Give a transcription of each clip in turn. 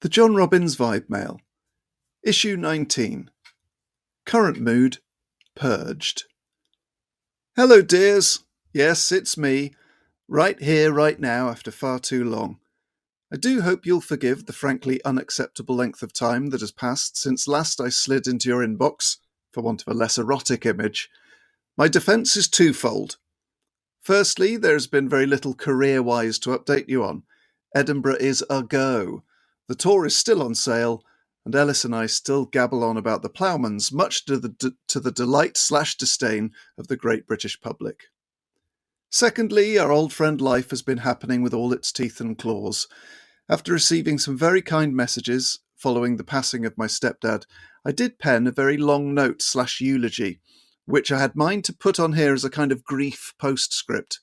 The John Robbins Vibe Mail, Issue 19. Current mood, purged. Hello, dears. Yes, it's me. Right here, right now, after far too long. I do hope you'll forgive the frankly unacceptable length of time that has passed since last I slid into your inbox, for want of a less erotic image. My defence is twofold. Firstly, there has been very little career-wise to update you on. Edinburgh is a go. The tour is still on sale, and Ellis and I still gabble on about the Ploughmans, much to the delight/disdain of the great British public. Secondly, our old friend life has been happening with all its teeth and claws. After receiving some very kind messages following the passing of my stepdad, I did pen a very long note/eulogy, which I had mind to put on here as a kind of grief postscript.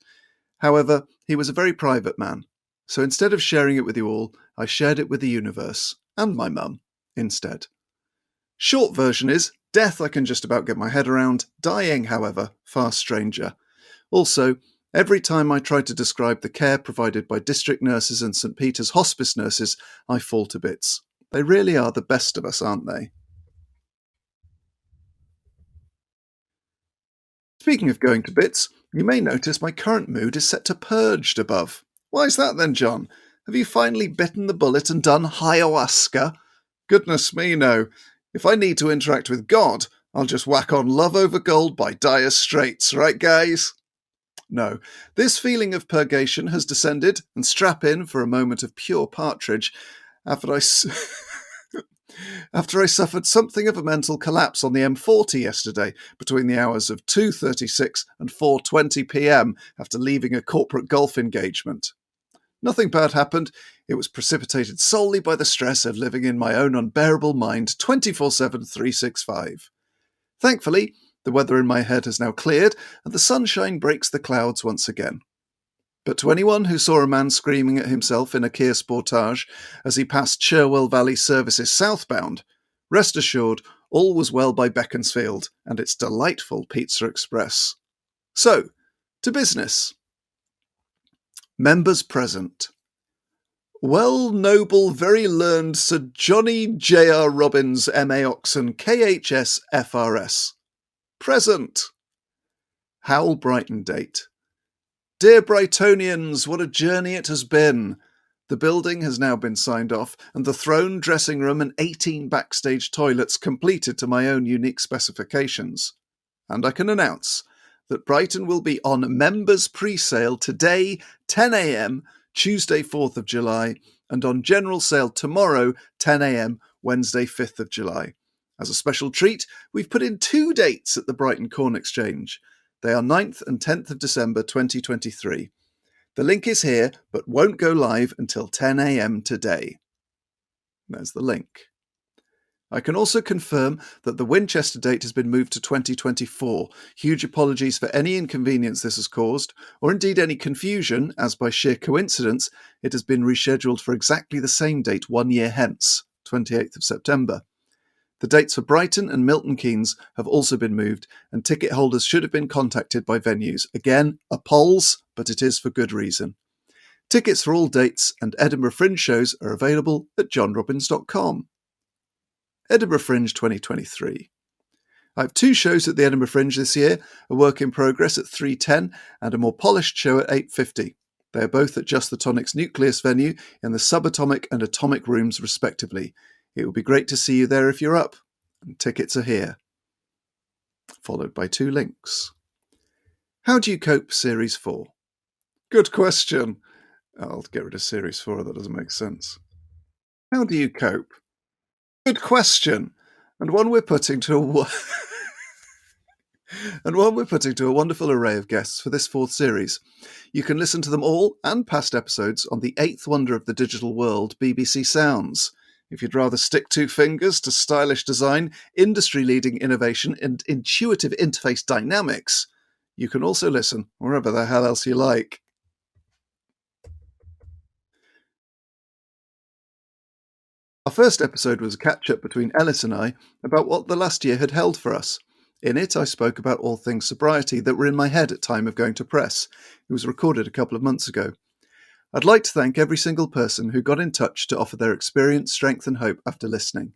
However, he was a very private man, so instead of sharing it with you all, I shared it with the universe, and my mum, instead. Short version is, death I can just about get my head around, dying, however, far stranger. Also, every time I try to describe the care provided by district nurses and St. Peter's hospice nurses, I fall to bits. They really are the best of us, aren't they? Speaking of going to bits, you may notice my current mood is set to purged above. Why is that then, John? Have you finally bitten the bullet and done ayahuasca? Goodness me, no. If I need to interact with God, I'll just whack on Love Over Gold by Dire Straits, right guys? No, this feeling of purgation has descended, and strap in for a moment of pure partridge, after I suffered something of a mental collapse on the M40 yesterday between the hours of 2:36 and 4:20 p.m. after leaving a corporate golf engagement. Nothing bad happened. It was precipitated solely by the stress of living in my own unbearable mind 24/7, 365. Thankfully, the weather in my head has now cleared and the sunshine breaks the clouds once again. But to anyone who saw a man screaming at himself in a Kia Sportage as he passed Cherwell Valley Services southbound, rest assured all was well by Beaconsfield and its delightful Pizza Express. So, to business. Members present. Well, noble, very learned Sir Johnny J.R. Robbins, M.A. Oxon, KHS, FRS. Present. Howell Brighton date. Dear Brightonians, what a journey it has been. The building has now been signed off, and the throne, dressing room, and 18 backstage toilets completed to my own unique specifications. And I can announce that Brighton will be on members pre-sale today, 10 a.m, Tuesday 4th of July, and on general sale tomorrow, 10 a.m, Wednesday 5th of July. As a special treat, we've put in 2 dates at the Brighton Corn Exchange. They are 9th and 10th of December 2023. The link is here, but won't go live until 10 a.m. today. There's the link. I can also confirm that the Winchester date has been moved to 2024. Huge apologies for any inconvenience this has caused, or indeed any confusion, as by sheer coincidence, it has been rescheduled for exactly the same date 1 year hence, 28th of September. The dates for Brighton and Milton Keynes have also been moved, and ticket holders should have been contacted by venues. Again, apologies, but it is for good reason. Tickets for all dates and Edinburgh Fringe shows are available at johnrobbins.com. Edinburgh Fringe 2023. I have 2 shows at the Edinburgh Fringe this year, a work in progress at 3:10 and a more polished show at 8:50. They are both at Just the Tonic's Nucleus venue in the subatomic and atomic rooms respectively. It will be great to see you there if you're up, and tickets are here. Followed by 2 links. How do you cope Series 4? Good question. I'll get rid of Series 4, that doesn't make sense. How do you cope? Good question, and one we're putting to a wonderful array of guests for this 4th series. You can listen to them all and past episodes on the 8th wonder of the digital world, BBC Sounds. If you'd rather stick 2 fingers to stylish design, industry-leading innovation, and intuitive interface dynamics, you can also listen wherever the hell else you like. Our first episode was a catch-up between Ellis and I about what the last year had held for us. In it, I spoke about all things sobriety that were in my head at time of going to press. It was recorded a couple of months ago. I'd like to thank every single person who got in touch to offer their experience, strength and hope after listening.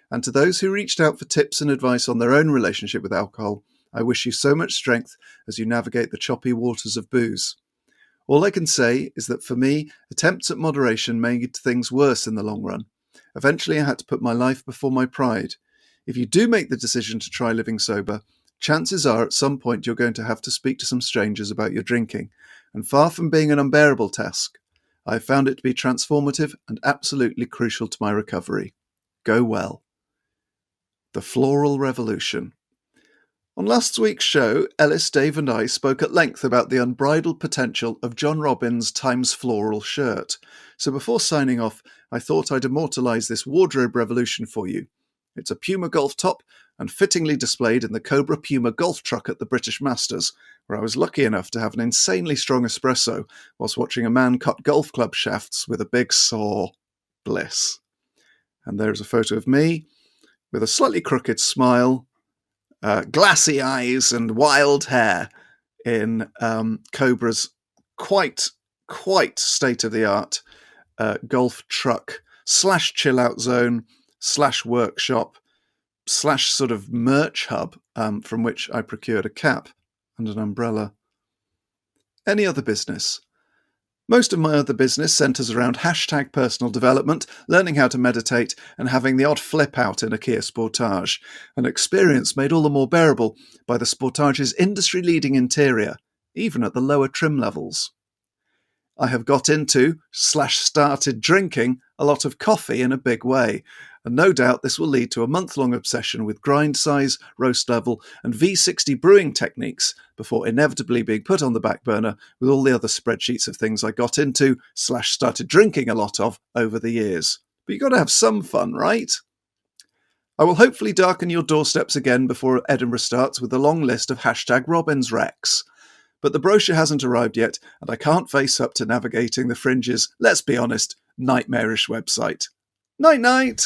And to those who reached out for tips and advice on their own relationship with alcohol, I wish you so much strength as you navigate the choppy waters of booze. All I can say is that for me, attempts at moderation made things worse in the long run. Eventually I had to put my life before my pride. If you do make the decision to try living sober, chances are at some point you're going to have to speak to some strangers about your drinking, and far from being an unbearable task, I have found it to be transformative and absolutely crucial to my recovery. Go well. The Floral Revolution. On last week's show, Ellis, Dave and I spoke at length about the unbridled potential of John Robbins' Times Floral shirt. So before signing off, I thought I'd immortalise this wardrobe revolution for you. It's a Puma golf top and fittingly displayed in the Cobra Puma golf truck at the British Masters, where I was lucky enough to have an insanely strong espresso whilst watching a man cut golf club shafts with a big saw. Bliss. And there's a photo of me with a slightly crooked smile, glassy eyes and wild hair in Cobra's quite state-of-the-art golf truck / chill-out zone / workshop / sort of merch hub from which I procured a cap and an umbrella. Any other business? Most of my other business centres around hashtag personal development, learning how to meditate, and having the odd flip out in a Kia Sportage, an experience made all the more bearable by the Sportage's industry-leading interior, even at the lower trim levels. I have got into / started drinking a lot of coffee in a big way, and no doubt this will lead to a month-long obsession with grind size, roast level, and V60 brewing techniques before inevitably being put on the back burner with all the other spreadsheets of things I got into / started drinking a lot of over the years. But you've got to have some fun, right? I will hopefully darken your doorsteps again before Edinburgh starts with a long list of hashtag Robbins Rex. But the brochure hasn't arrived yet, and I can't face up to navigating the Fringe's, let's be honest, nightmarish website. Night-night!